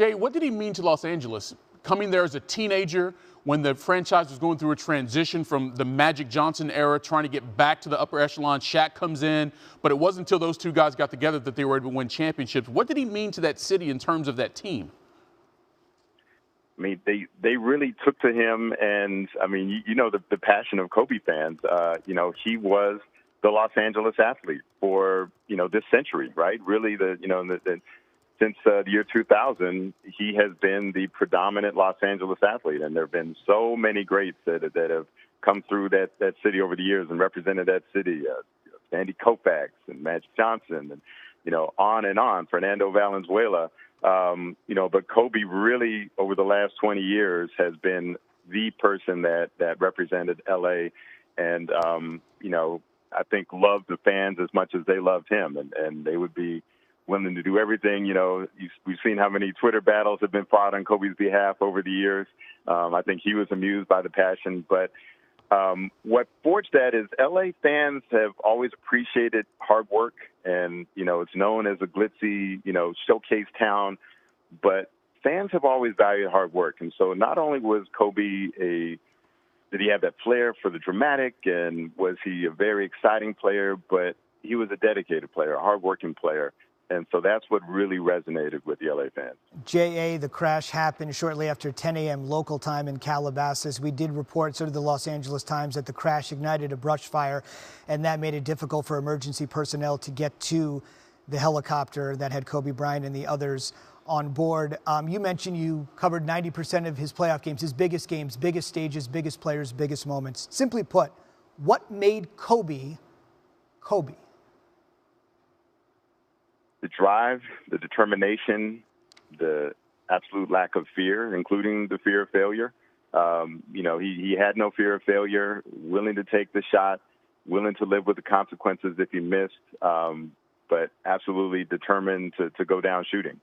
Jay, what did he mean to Los Angeles? Coming there as a teenager when the franchise was going through a transition from the Magic Johnson era, trying to get back to the upper echelon. Shaq comes in, but it wasn't until those two guys got together that they were able to win championships. What did he mean to that city in terms of that team? I mean, they really took to him, and I mean, you know, the passion of Kobe fans. You know, he was the Los Angeles athlete for, you know, this century, right? Really, since the year 2000, he has been the predominant Los Angeles athlete, and there have been so many greats that have come through that city over the years and represented that city. Sandy Koufax and Magic Johnson, and you know, on and on. Fernando Valenzuela. You know, but Kobe really, over the last 20 years, has been the person that represented L.A. and, you know, I think loved the fans as much as they loved him, and they would be willing to do everything. You know, we've seen how many Twitter battles have been fought on Kobe's behalf over the years. I think he was amused by the passion, but what forged that is L.A. fans have always appreciated hard work, and, you know, it's known as a glitzy, you know, showcase town, but fans have always valued hard work. And so not only was Kobe did he have that flair for the dramatic, and was he a very exciting player, but he was a dedicated player, a hardworking player. And so that's what really resonated with the LA fans. J.A., the crash happened shortly after 10 a.m. local time in Calabasas. We did report, so did the Los Angeles Times, that the crash ignited a brush fire, and that made it difficult for emergency personnel to get to the helicopter that had Kobe Bryant and the others on board. You mentioned you covered 90% of his playoff games, his biggest games, biggest stages, biggest players, biggest moments. Simply put, what made Kobe, Kobe? The drive, the determination, the absolute lack of fear, including the fear of failure. You know, he had no fear of failure, willing to take the shot, willing to live with the consequences if he missed, but absolutely determined to go down shooting.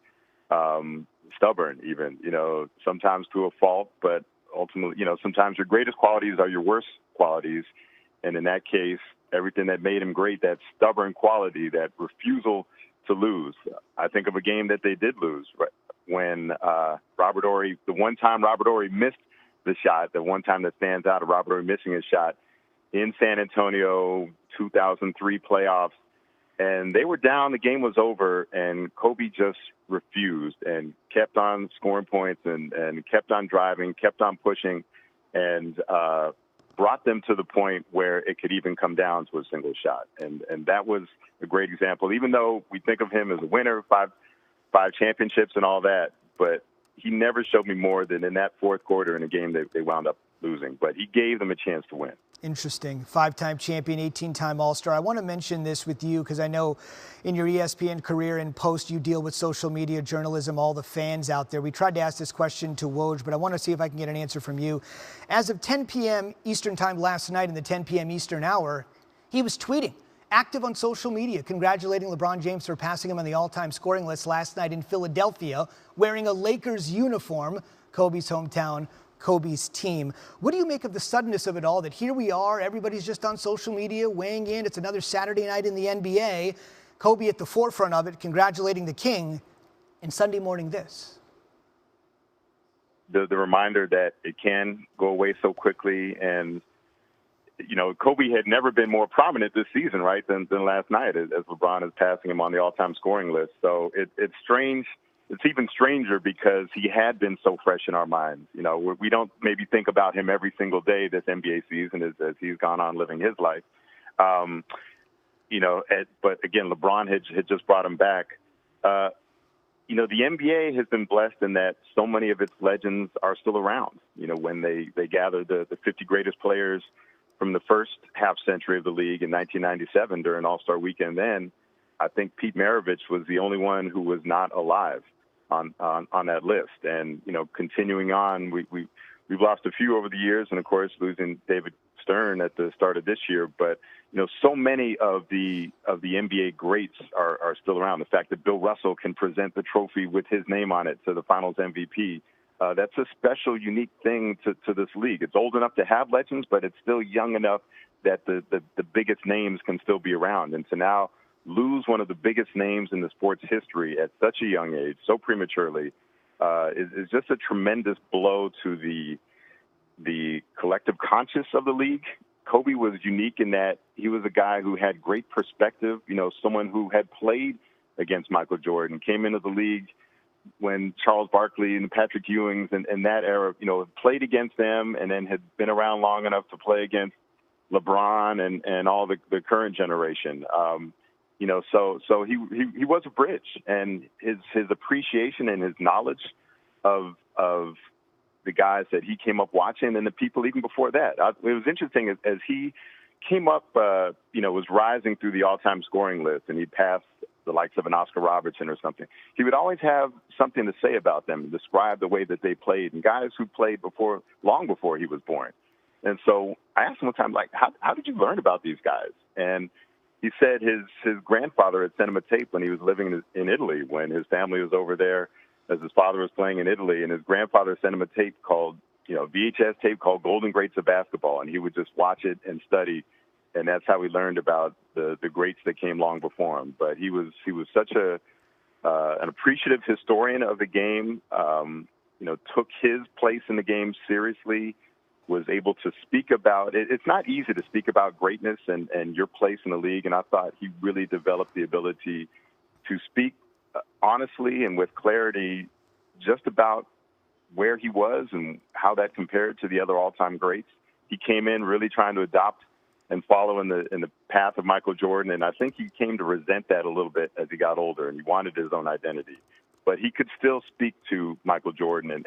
Stubborn even, you know, sometimes to a fault, but ultimately, you know, sometimes your greatest qualities are your worst qualities. And in that case, everything that made him great, that stubborn quality, that refusal to lose. I think of a game that they did lose, right? When Robert Horry, the one time Robert Horry missed the shot, the one time that stands out of Robert Horry missing his shot in San Antonio, 2003 playoffs, and they were down, the game was over, and Kobe just refused and kept on scoring points and kept on driving, kept on pushing, and brought them to the point where it could even come down to a single shot. And that was a great example, even though we think of him as a winner, five championships and all that, but he never showed me more than in that fourth quarter in a game that they wound up losing. But he gave them a chance to win. Interesting. 5-time champion, 18-time All-Star. I want to mention this with you because I know in your ESPN career and post you deal with social media, journalism, all the fans out there. We tried to ask this question to Woj, but I want to see if I can get an answer from you. As of 10 p.m. Eastern time last night in the 10 p.m. Eastern hour, he was tweeting, active on social media, congratulating LeBron James for passing him on the all-time scoring list last night in Philadelphia, wearing a Lakers uniform, Kobe's hometown, Kobe's team. What do you make of the suddenness of it all, that here we are, everybody's just on social media weighing in, it's another Saturday night in the NBA, Kobe at the forefront of it, congratulating the king, and Sunday morning this? The reminder that it can go away so quickly, and you know, Kobe had never been more prominent this season, right, than last night, as LeBron is passing him on the all-time scoring list. So it's strange. It's even stranger because he had been so fresh in our minds. You know, we don't maybe think about him every single day this NBA season as he's gone on living his life. You know, but again, LeBron had just brought him back. You know, the NBA has been blessed in that so many of its legends are still around. You know, when they gather the 50 greatest players from the first half century of the league in 1997 during All-Star Weekend, then I think Pete Maravich was the only one who was not alive on that list. And, you know, continuing on, we've lost a few over the years, and of course losing David Stern at the start of this year. But, you know, so many of the NBA greats are still around. The fact that Bill Russell can present the trophy with his name on it to the Finals MVP, that's a special, unique thing to this league. It's old enough to have legends, but it's still young enough that the biggest names can still be around. And to now lose one of the biggest names in the sport's history at such a young age, so prematurely, is just a tremendous blow to the collective conscience of the league. Kobe was unique in that he was a guy who had great perspective, someone who had played against Michael Jordan, came into the league when Charles Barkley and Patrick Ewings and that era, played against them, and then had been around long enough to play against LeBron and all the current generation. So he was a bridge, and his appreciation and his knowledge of the guys that he came up watching and the people even before that. It was interesting as he came up, was rising through the all-time scoring list, and he passed the likes of an Oscar Robertson or something. He would always have something to say about them and describe the way that they played, and guys who played long before he was born. And so I asked him one time, like, how did you learn about these guys? And he said his grandfather had sent him a tape when he was living in Italy, when his family was over there as his father was playing in Italy, and his grandfather sent him a tape called, VHS tape called Golden Greats of Basketball, and he would just watch it and study, and that's how he learned about the greats that came long before him. But he was such an appreciative historian of the game, took his place in the game seriously, was able to speak about it. It's not easy to speak about greatness and your place in the league, and I thought he really developed the ability to speak honestly and with clarity just about where he was and how that compared to the other all-time greats. He came in really trying to adopt and follow in the path of Michael Jordan, and I think he came to resent that a little bit as he got older, and he wanted his own identity. But he could still speak to Michael Jordan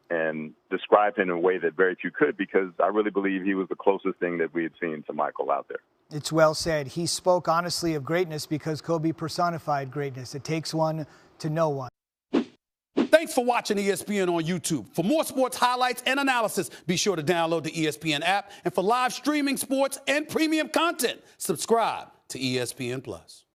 and describe him in a way that very few could, because I really believe he was the closest thing that we had seen to Michael out there. It's well said. He spoke honestly of greatness because Kobe personified greatness. It takes one to know one. Thanks for watching ESPN on YouTube. For more sports highlights and analysis, be sure to download the ESPN app. And for live streaming sports and premium content, subscribe to ESPN+.